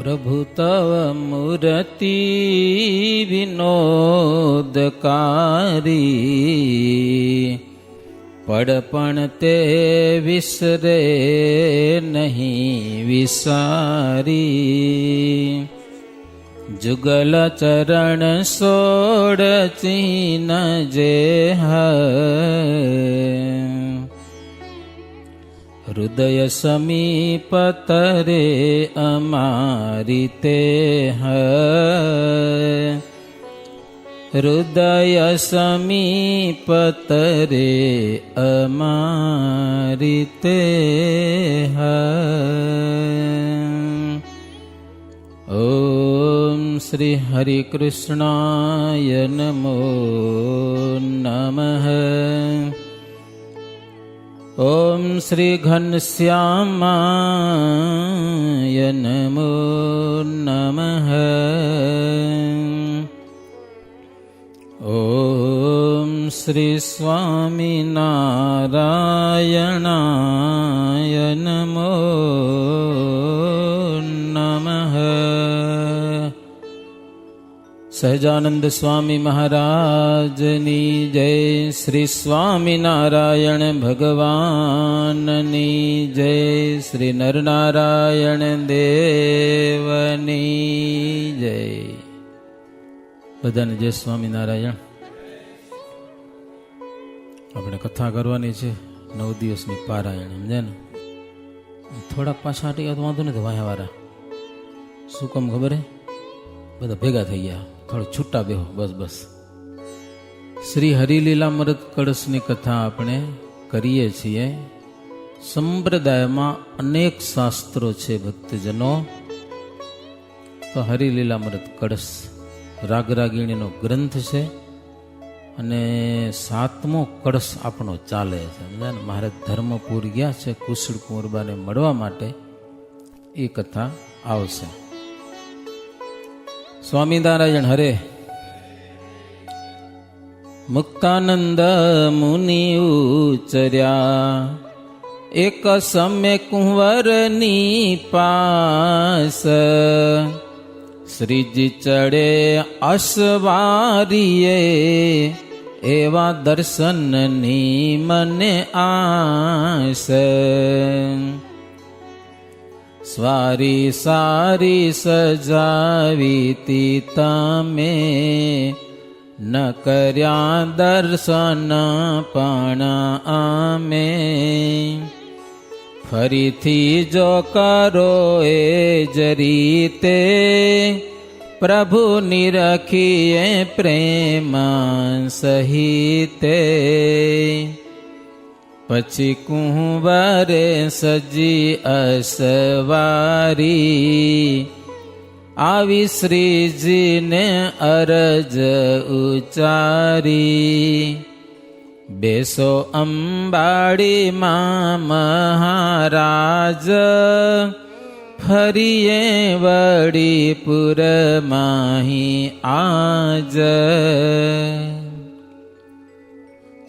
પ્રભુ તવ મૂર્તિ વિનોદકારી, પડપણ તે વિસરે નહીં વિસારી. જુગલ ચરણ સોડ ચીન જે હૃદય સમીપ તરે અમારી તે હૃદય સમીપ તરે અમારી તે ઓમ શ્રી હરિ કૃષ્ણાય નમો નમઃ. ઓમ શ્રી ઘનશ્યામાય નમો નમઃ. ઓમ શ્રી સ્વામિનારાયણાય નમો નમઃ. સહજાનંદ સ્વામી મહારાજની જય. શ્રી સ્વામિનારાયણ ભગવાનની જય. શ્રી નરનારાયણ દેવની જય. બધાને જય સ્વામિનારાયણ. આપણે કથા કરવાની છે 9 દિવસની પારાયણ, સમજે ને. થોડાક પાછા હટી ગયા તો વાંધો નથી, વાયાવાળા શું કામ ખબર હે, બધા ભેગા થઈ ગયા, થોડું છૂટા બેહો બસ બસ. શ્રી હરિલીલામૃત કળશની કથા આપણે કરીએ છીએ. સંપ્રદાયમાં અનેક શાસ્ત્રો છે ભક્તજનો. તો હરિલીલામૃત કળશ રાગરાગીણીનો ગ્રંથ છે અને 7મો કળશ આપણો ચાલે છે, સમજાય ને. મહારાજ ધર્મપુર ગયા છે કુશળ કુંવરબાને મળવા માટે, એ કથા આવશે. સ્વામિનારાયણ હરે. મુક્તાનંદ મુનિ ઉચર્યા એક સમ્ય કુંવરની પાસ, શ્રીજી ચડે અસવારીએ એવા દર્શનની મને આસ. સ્વારી સારી સજાવીતી તમે, ન કર્યા દર્શન પણ આમે. ફરીથી જો કરો એ જ રીતે, પ્રભુ નિરખીએ પ્રેમ સહિતે. પછી કુંવરે સજી અસવારી, આવી શ્રીજીને અરજ ઉચારી. બેસો અંબાડીમાં મહારાજ, ફરીએ વળી પુરમાહી આજ.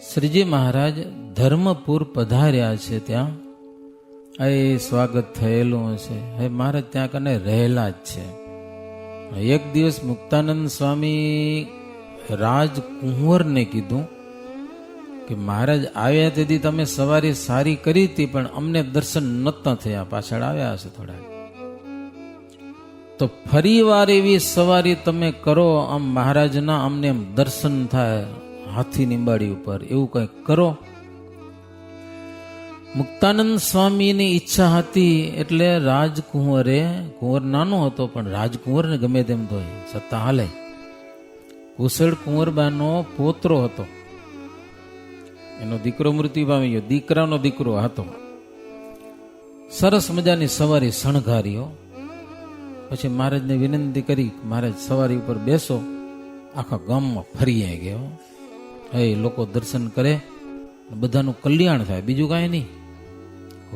શ્રીજી મહારાજ ધર્મપુર પધાર્યા છે. ત્યાં એ સ્વાગત થયેલું છે. હવે મહારાજ ત્યાં કને રહેલા જ છે. એક દિવસ મુક્તાનંદ સ્વામી રાજકુંવરને કીધું કે મહારાજ આવ્યા તેથી તમે સવારી સારી કરી હતી, પણ અમને દર્શન નહોતા થયા, પાછળ આવ્યા હશે થોડા, તો ફરી વાર એવી સવારી તમે કરો, આમ મહારાજના અમને એમ દર્શન થાય હાથી નિંબાડી ઉપર, એવું કંઈક કરો. મુક્તાનંદ સ્વામીની ઈચ્છા હતી એટલે રાજકુંવરે, કુંવર નાનો હતો પણ રાજકુંવરને ગમે તેમ તો સત્તા હાલે. કુશળ કુંવરબાનો પોત્રો હતો, એનો દીકરો મૃત્યુ પામી ગયો, દીકરાનો દીકરો હતો. સરસ મજાની સવારી શણગારીઓ. પછી મહારાજને વિનંતી કરી, મહારાજ સવારી ઉપર બેસો, આખા ગામમાં ફરી ગયો. હે લોકો દર્શન કરે, બધાનું કલ્યાણ થાય, બીજું કાંઈ નહીં.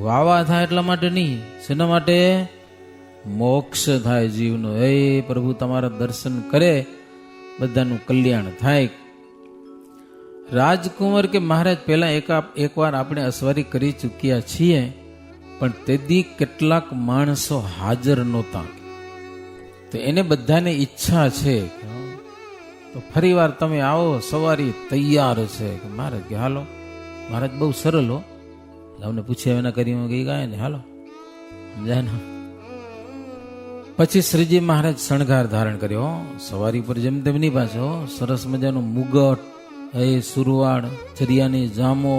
વાવા થાય એટલા માટે નહીં, શેના માટે? મોક્ષ થાય જીવનો. હે પ્રભુ તમારા દર્શન કરે, બધાનું કલ્યાણ થાય. રાજકુંવર કે મહારાજ પહેલા એકવાર આપણે અસવારી કરી ચૂક્યા છીએ, પણ તેદી કેટલાક માણસો હાજર નહોતા. તો એને બધાને ઈચ્છા છે તો ફરી વાર તમે આવો, સવારી તૈયાર છે કે મહારાજ કે હાલો. મહારાજ બહુ સરળ હો, અમને પૂછ્યા વિના કરી ગઈ ગાય ને હાલો સમજાય ને. પછી શ્રીજી મહારાજ શણગાર ધારણ કર્યો. સવારી પર જેમ તેમ નહીં પાછો, સરસ મજાનું મુગટ, સુરવાડ, ચરિયાની જામો,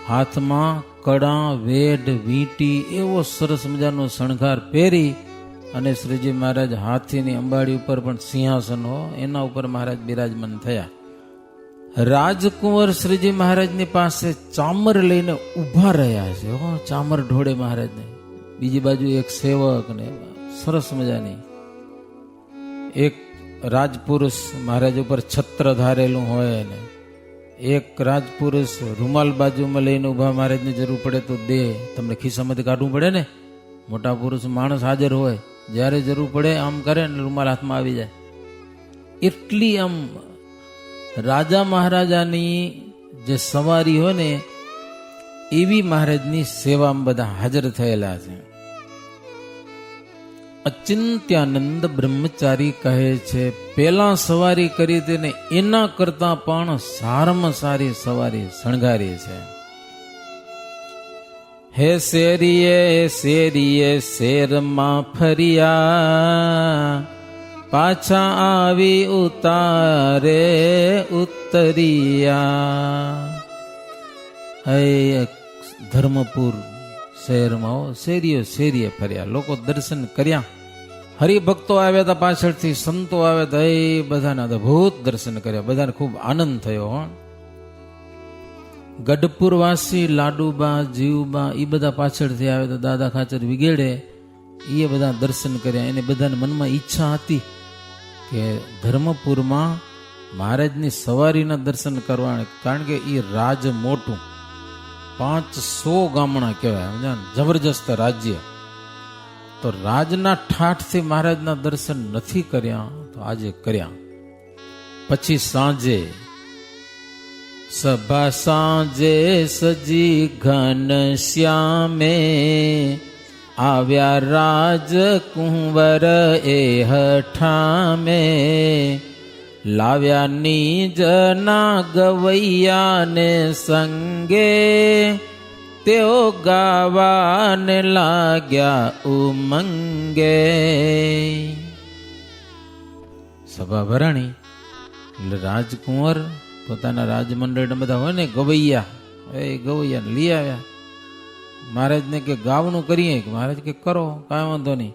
હાથમાં કડા, વેઢ, વીંટી, એવો સરસ મજાનો શણગાર પહેરી અને શ્રીજી મહારાજ હાથીની અંબાડી ઉપર પણ સિંહાસન હો, એના ઉપર મહારાજ બિરાજમાન થયા. રાજકુંવર શ્રીજી મહારાજની પાસે ચામર લઈને ઉભા રહ્યા છે હો, ચામર ઢોળે મહારાજને. બીજી બાજુ એક સેવક ને સરસ મજાની એક રાજપુરુષ મહારાજ ઉપર છત્ર ધારેલું હોય ને એક રાજપુરુષ રૂમાલ બાજુમાં લઈને ઉભા. મહારાજને જરૂર પડે તો દે, તમને ખિસ્સામાંથી કાઢવું પડે ને, મોટા પુરુષ માણસ હાજર હોય, જ્યારે જરૂર પડે આમ કરે ને રૂમાલ હાથમાં આવી જાય. એટલી આમ રાજા મહારાજાની જે સવારી હોય ને એવી મહારાજની સેવામાં બધા હાજર થયેલા છે. અચિંત્યાનંદ બ્રહ્મચારી કહે છે, પેલા સવારી કરી તેને એના કરતા પણ સારામાં સારી સવારી શણગારી છે. હે શેરીએ શેરીએ શેરમાં ફર્યા, પાછા આવી ઉતારે ઉતરિયા. હે ધર્મપુર શહેરમાં શેરીએ શેરીએ ફર્યા, લોકો દર્શન કર્યા. હરિભક્તો આવ્યા હતા, પાછળથી સંતો આવ્યા હતા, એ બધાને અદભુત દર્શન કર્યા. બધાને ખૂબ આનંદ થયો. ગઢપુરવાસી લાડુબા, જીવબા, એ બધા પાછળથી આવ્યા હતા, દાદા ખાચર વિગેડે, એ બધા દર્શન કર્યા. એને બધાને મનમાં ઈચ્છા હતી કે ધર્મપુરમાં મહારાજની સવારીના દર્શન કરવા, કારણ કે એ રાજ મોટું 500 ગામણા કહેવાય, જબરજસ્ત રાજ્ય. તો રાજના ઠાઠથી મહારાજના દર્શન નથી કર્યા, તો આજે કર્યા. પછી સાંજે સભા સાંજે સજી ઘન શ્યામે, આવ્યા રાજ કુંવર એ હઠામે, લાવ્યા નીજના ગવૈયાને સંગે, તેઓ ગાવાને લાગ્યા ઉમંગે. સભા ભરાણી એટલે રાજકુંવર પોતાના રાજમંડળ બધા હોય ને ગવૈયા, એ ગવૈયાને લઈ આવ્યા. મહારાજને કે ગાવનું કરીએ, કે મહારાજ કે કરો, કાંઈ વાંધો નહીં.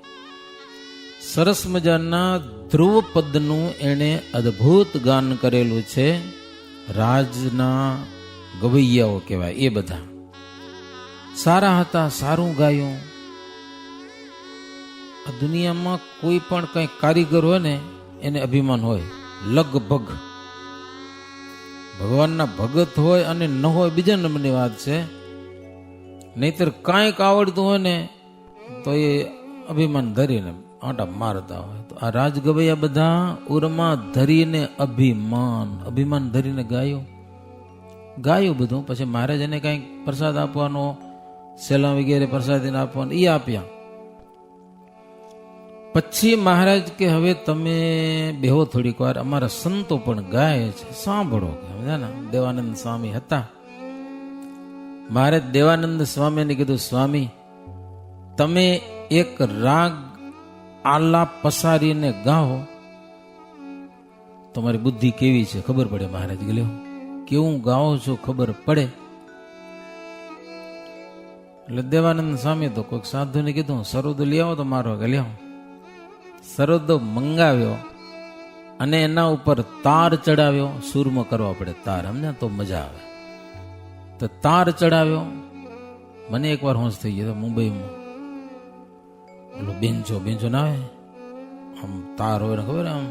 સરસ મજાના ધ્રુવપદનું એણે અદ્ભુત ગાન કરેલું છે. રાજના ગવૈયાઓ કહેવાય એ બધા સારા હતા, સારું ગાયું. આ દુનિયામાં કોઈ પણ કઈ કારીગર હોય ને એને અભિમાન હોય, લગભગ. ભગવાનના ભગત હોય અને ન હોય બીજા નંબરની વાત છે, નહીતર કાંઈક આવડતું હોય ને તો એ અભિમાન ધરીને આંટા મારતા હોય. તો આ રાજગવૈયા બધા ઉરમાં ધરીને અભિમાન ધરીને ગાયું બધું. પછી મહારાજ એને કંઈક પ્રસાદ આપવાનો, સેલા વગેરે પ્રસાદીને આપવાનો, એ આપ્યા. પછી મહારાજ કે હવે તમે બેહો થોડીક વાર, અમારા સંતો પણ ગાય છે, સાંભળો. ને દેવાનંદ સ્વામી હતા. મહારાજ દેવાનંદ સ્વામીને કીધું, સ્વામી તમે એક રાગ આલાપ પસારીને ગાઓ, તમારી બુદ્ધિ કેવી છે ખબર પડે. મહારાજ કે લ્યો કેવું ગાઓ છો ખબર પડે. એટલે દેવાનંદ સ્વામી તો કોઈક સાધુને કીધું સરોદ લઈ આવો તો મારો કે લ્યો. સરોદ મંગાવ્યો અને એના ઉપર તાર ચડાવ્યો. સૂરમાં કરવા પડે તાર, સમજ્યા તો મજા આવે. તો તાર ચડાવ્યો. મને એકવાર હોશ થઈ ગયો મુંબઈમાં, ઓલો બેન્ચો ના આવે, આમ તાર હોય ને ખબર આમ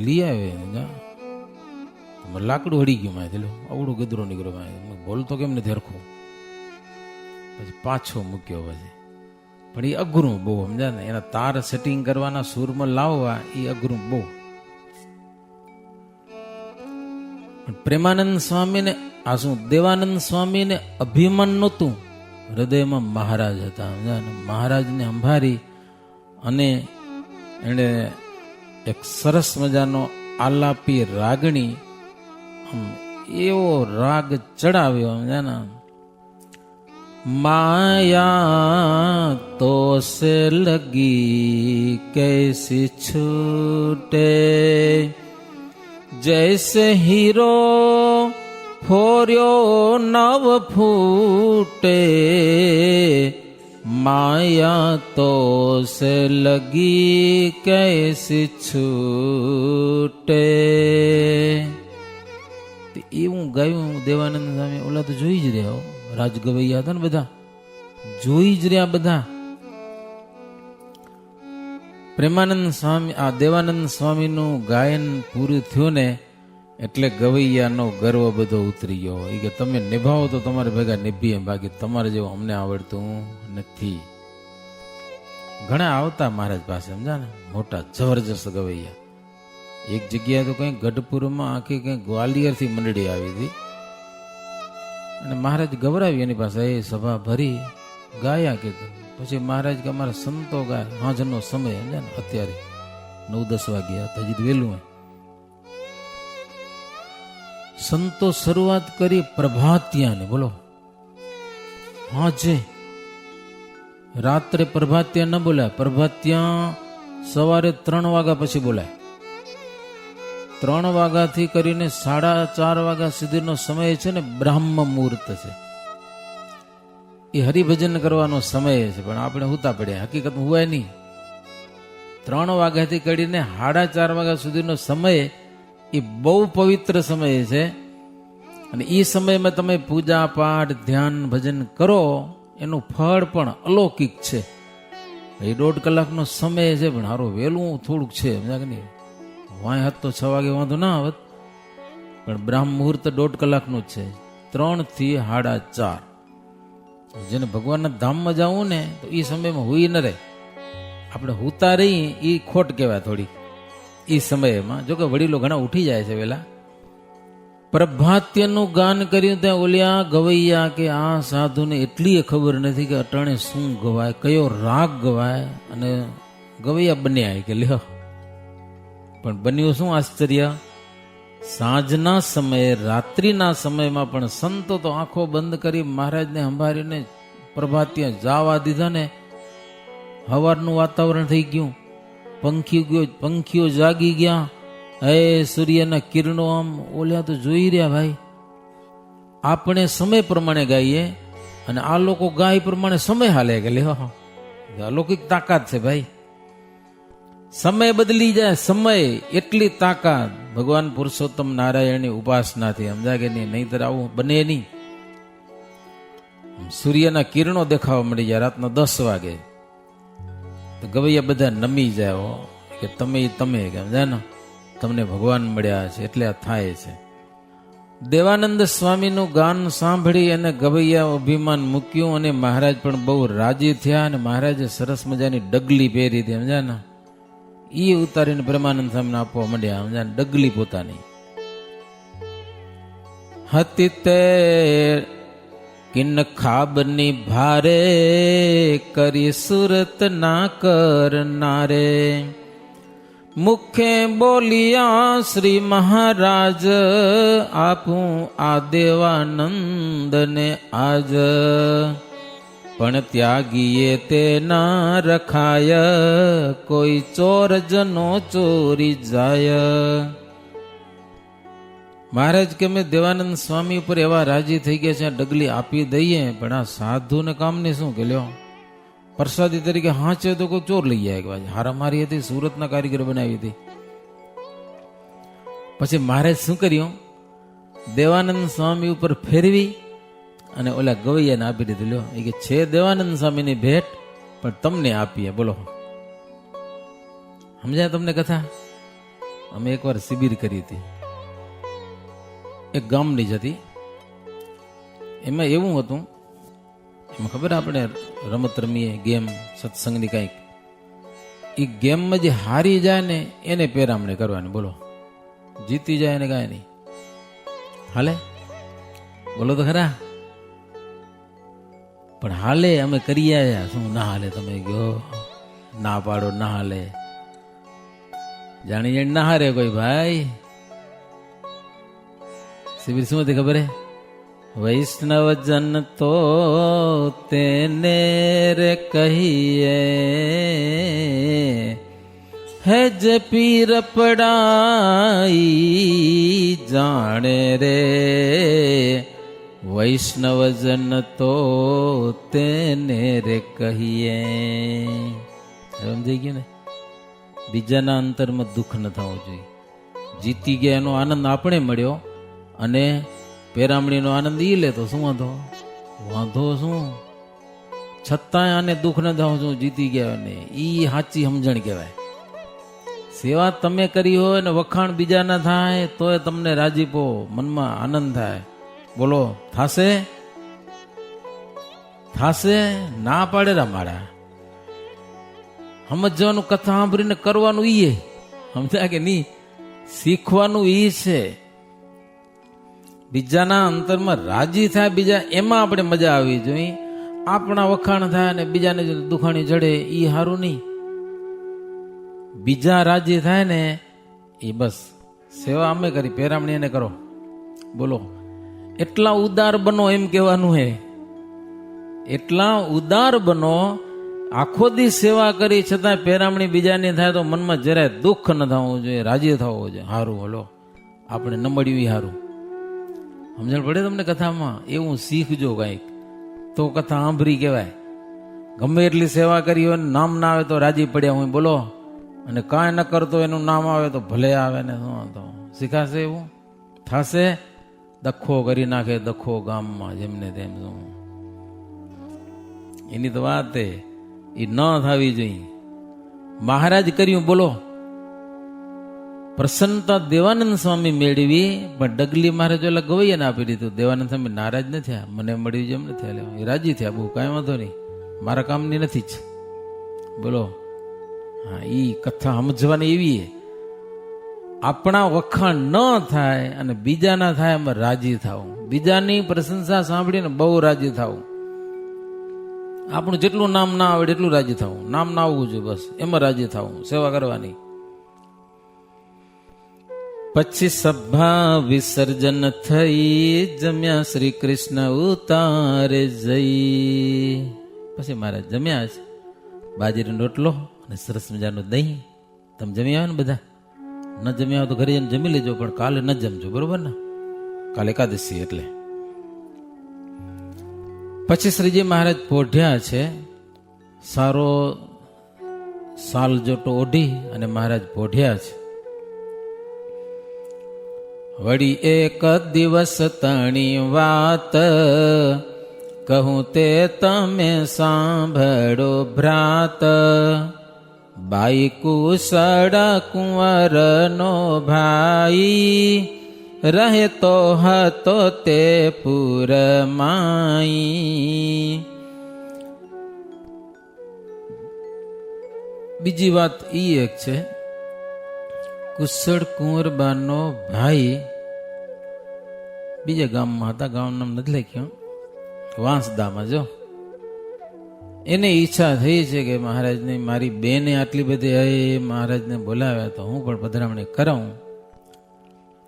લઈ આવે, લાકડું હળી ગયું મારે, અવડું ગદરો નીકળ્યો, બોલતો કેમ નથી હરખો. પછી પાછો મૂક્યો. પછી પણ એ અઘરું બહુ, સમજા ને, એના તાર સેટિંગ કરવાના, સૂરમાં લાવવા, એ અઘરું બહુ. પ્રેમાનંદ સ્વામીને આ શું, દેવાનંદ સ્વામીને અભિમાન નહોતું, હૃદયમાં મહારાજ હતા. મહારાજને સંભાળી અને એણે એક સરસ મજાનો આલાપી રાગણી એવો રાગ ચડાવ્યો સમજાના, માયા તો સે લગી કૈસી છૂટે, જૈસે હીરો ફોર્યો નવ ફૂટે, માયા તો સે લગી કૈસી છૂટે. એવું ગાયું દેવાનંદ સ્વામી. ઓલા તો જોઈ જ રહ્યા, રાજગવૈયા હતા ને બધા, જોઈ જ રહ્યા બધા. પ્રેમાનંદ સ્વામી, આ દેવાનંદ સ્વામીનું ગાયન પૂરું થયું ને એટલે ગવૈયાનો ગર્વ બધો ઉતરી ગયો. એ કે તમે નિભાવો તો તમારે ભેગા નિભીએ, બાકી તમારે જેવું અમને આવડતું નથી. ઘણા આવતા મહારાજ પાસે સમજા ને, મોટા જબરજસ્ત ગવૈયા. એક જગ્યાએ તો કંઈક ગઢપુરમાં આખી કંઈક ગ્વાલિયરથી મંડળી આવી હતી અને મહારાજ ગભરાવી એની પાસે, એ સભા ભરી ગાયા કીધું. પછી મહારાજ કે અમારા સંતો ગાય, હાજરનો સમય સમજે ને, અત્યારે 9-10 વાગ્યા હતા, હજી વહેલું હોય. સંતો શરૂઆત કરી પ્રભાતિયાની, બોલો હાજે રાત્રે પ્રભાતિયા ન બોલાય, પ્રભાતિયા સવારે 3 વાગ્યા પછી બોલાય. 3 વાગ્યાથી કરીને 4:30 વાગ્યા સુધીનો સમય છે ને બ્રાહ્મ મુહૂર્ત છે. એ હરિભજન કરવાનો સમય છે, પણ આપણે હુતા પડ્યા, હકીકત હુવાય નહીં. 3 વાગ્યાથી કરીને 4:30 વાગ્યા સુધીનો સમય એ બહુ પવિત્ર સમય છે. અને એ સમયમાં તમે પૂજા પાઠ ધ્યાન ભજન કરો, એનું ફળ પણ અલૌકિક છે. એ 1.5 કલાકનો સમય છે, પણ હારો વહેલું થોડુંક છે, સમજા કે નહીં. વાંય હાથ તો 6 વાગે વાંધો ના આવત, પણ બ્રાહ્મ મુહૂર્ત 1.5 કલાકનું જ છે, 3 થી 4:30. જેને ભગવાનના ધામમાં જવું ને તો એ સમયમાં હુઈ ન રહે. આપણે હુતા રહી એ ખોટ કહેવાય થોડી એ સમયમાં. જો કે વડીલો ઘણા ઉઠી જાય છે વેલા. પ્રભાત્યનું ગાન કર્યું ત્યાં ઓલિયા ગવૈયા કે આ સાધુને એટલી ખબર નથી કે અટાણે શું ગવાય, કયો રાગ ગવાય. અને ગવૈયા બન્યા કે લ્યો, પણ બન્યું શું આશ્ચર્ય, સાંજના સમયે રાત્રિના સમયમાં પણ સંતો તો આંખો બંધ કરી મહારાજને સંભાળીને પ્રભાતિયા જાવા દીધા ને. હવારનું વાતાવરણ થઈ ગયું, પંખીઓ જાગી ગયા, હે સૂર્યના કિરણો આમ ઓલ્યા તો જોઈ રહ્યા. ભાઈ આપણે સમય પ્રમાણે ગાઈએ અને આ લોકો ગાય પ્રમાણે સમય હાલે કે લે, અલૌકિક તાકાત છે ભાઈ. સમય બદલી જાય, સમય એટલી તાકાત ભગવાન પુરુષોત્તમ નારાયણની ઉપાસનાથી, સમજા કે નહીં? નહીતર આવું બને નહીં. સૂર્યના કિરણો દેખાવા મળી જાય રાતના 10 વાગે તો ગવૈયા બધા નમી જાય કે તમે કે સમજાય ને, તમને ભગવાન મળ્યા છે એટલે આ થાય છે. દેવાનંદ સ્વામીનું ગાન સાંભળી અને ગવૈયા અભિમાન મૂક્યું અને મહારાજ પણ બહુ રાજી થયા. અને મહારાજે સરસ મજાની ડગલી પહેરી હતી, સમજા ને, એ ઉતારીને બ્રહ્માનંદ સ્વામીને આપવા માંડ્યા, સમજા, ડગલી પોતાની હતી તે કિન ખાબની ભારે, કરી સુરત ના કરનારે. મુખે બોલિયા શ્રી મહારાજ, આપું આ દેવાનંદને આજ. પણ ત્યાગીએ તે ના રખાય, કોઈ ચોર જનો ચોરી જાય. મહારાજ કે મેં દેવાનંદ સ્વામી ઉપર એવા રાજી થઈ ગયા છે, ડગલી આપી દઈએ, પણ આ સાધુને કામને શું કે લ્યો પ્રસાદી તરીકે હાંચે તો કોઈ ચોર લઈ જાય. હારામારી હતી, સુરતના કારીગર બનાવી હતી. પછી મહારાજ શું કર્યું, દેવાનંદ સ્વામી ઉપર ફેરવી અને ઓલા ગવૈયાને આપી દીધું. લ્યો એ કે છે દેવાનંદ સ્વામીની ભેટ, પણ તમને આપીએ. બોલો, સમજાય તમને કથા? અમે એકવાર શિબિર કરી હતી, એક ગામની જ હતી. એમાં એવું હતું, એમાં ખબર આપણે રમત રમીએ, ગેમ સત્સંગની કંઈક, એ ગેમમાં જે હારી જાય ને એને પેરામણી કરવાની. બોલો, જીતી જાય એને કાંઈ નહીં હાલે? બોલો તો ખરા. પણ હાલે, અમે કરી આવ્યા. શું ના હાલે? તમે ગયો ના પાડો ના હાલે. જાણી જાણી ના હારે કોઈ ભાઈ. શિબિર શું હતી ખબર હે? વૈષ્ણવજન તો તેને રે કહીએ, હે જે પીર પડાઈ જાણે રે. વૈષ્ણવજન તો તેને રે કહીએ. સમજાઈ ગયું ને? બીજાના અંતરમાં દુઃખ ન થવું જોઈએ. જીતી ગયા એનો આનંદ આપણે મળ્યો અને પેરામણીનો આનંદ ઈ લે તો શું વાંધો? વાંધો શું? છતાંય આને દુઃખ ન થવું છું જીતી ગયા ને, ઈ સાચી સમજણ કહેવાય. સેવા તમે કરી હોય ને વખાણ બીજા ના થાય તોય તમને રાજીપો, મનમાં આનંદ થાય. બોલો થાશે? થાશે? ના પાડેરા મારા. સમજવાનું, કથા સાંભળીને કરવાનું ઈ સમજ્યા કે નહીં? શીખવાનું ઈ છે. બીજાના અંતરમાં રાજી થાય બીજા, એમાં આપણે મજા આવી જોઈએ. આપણા વખાણ થાય ને બીજાને દુખાણી જડે ઈ સારું નહીં. બીજા રાજી થાય ને એ બસ. સેવા અમે કરી, પેરામણી એને કરો. બોલો એટલા ઉદાર બનો એમ કહેવાનું હે. એટલા ઉદાર બનો. આખો દી સેવા કરી છતાં પેરામણી બીજાની થાય તો મનમાં જરાય દુઃખ ન થવું જોઈએ, રાજી થવું જોઈએ. સારું હલો આપણે ન મળ્યું સારું. સમજણ પડે તમને કથામાં? એવું શીખજો કંઈક તો કથા સાંભળી કહેવાય. ગમે એટલી સેવા કરી હોય નામ ના આવે તો રાજી પડ્યા હોય. બોલો અને કાંઈ ન કરતો એનું નામ આવે તો ભલે આવે ને શું તો શીખાશે? એવું થશે? દખો કરી નાખે દખો ગામમાં જેમને તેમ. શું એની તો વાત એ ન થવી જોઈએ. મહારાજ કર્યું. બોલો પ્રસન્નતા દેવાનંદ સ્વામી મેળવી, પણ ડગલી મહારાજ ઓલા ગવૈયાને આપી દીધું. દેવાનંદ સ્વામી નારાજ ન થયા, મને મળ્યું જેમ નથી થયા, એ રાજી થયા. બહુ કાંઈ વાંધો નહીં, મારા કામની નથી જ. બોલો હા, ઈ કથા સમજવાની એવી. આપણા વખાણ ન થાય અને બીજાના થાય એમાં રાજી થવું. બીજાની પ્રશંસા સાંભળીને બહુ રાજી થવું. આપણું જેટલું નામ ના આવડે એટલું રાજી થવું. નામ ના આવવું જોઈએ બસ, એમાં રાજી થવું, સેવા કરવાની. પછી સભા વિસર્જન થઈ, જમ્યા શ્રી કૃષ્ણ ઉતારે જઈ. પછી મારા જમ્યા છે બાજરીનો રોટલો અને સરસ મજાનું દહીં. તમે જમી આવે ને બધા? ન જમ્યા હોય તો ઘરે જઈને જમી લેજો, પણ કાલે ન જમજો, બરોબર ને? કાલે એકાદશી એટલે. પછી શ્રીજી મહારાજ પોઢ્યા છે. સારો સાલ જોટો ઓઢી અને મહારાજ પોઢ્યા છે. વળી એક દિવસ તણી વાત કહું તે તમે સાંભળો ભ્રાત. બાઈ કુશળ કુંવરનો ભાઈ, રહે તો હતો તે પુરમાઈ. બીજી વાત ઈ એક છે, કુશળ કુંવરબાનો ભાઈ બીજા ગામમાં હતા, ગામનું નામ નથી લખ્યું, વાંસદામાં. જો એને ઈચ્છા થઈ છે કે મહારાજને, મારી બેને આટલી બધી મહારાજને બોલાવ્યા તો હું પણ પધરામણી કરાવું.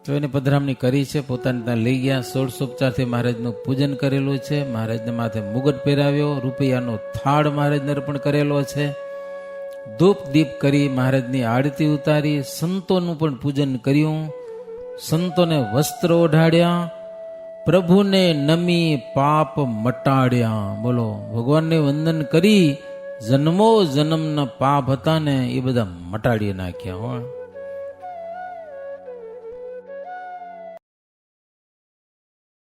તો એને પધરામણી કરી છે, પોતાને ત્યાં લઈ ગયા. 16 મહારાજનું પૂજન કરેલું છે. મહારાજને માથે મુગટ પહેરાવ્યો, રૂપિયાનો થાળ મહારાજને અર્પણ કરેલો છે. ધૂપ દીપ કરી મહારાજની આરતી ઉતારી. સંતોનું પણ પૂજન કર્યું, સંતોને વસ્ત્ર ઓઢાડ્યા, પ્રભુને નમી પાપ મટાડ્યા. બોલો ભગવાનને વંદન કરી જન્મો જન્મના પાપ હતા ને એ બધા મટાડી નાખ્યા.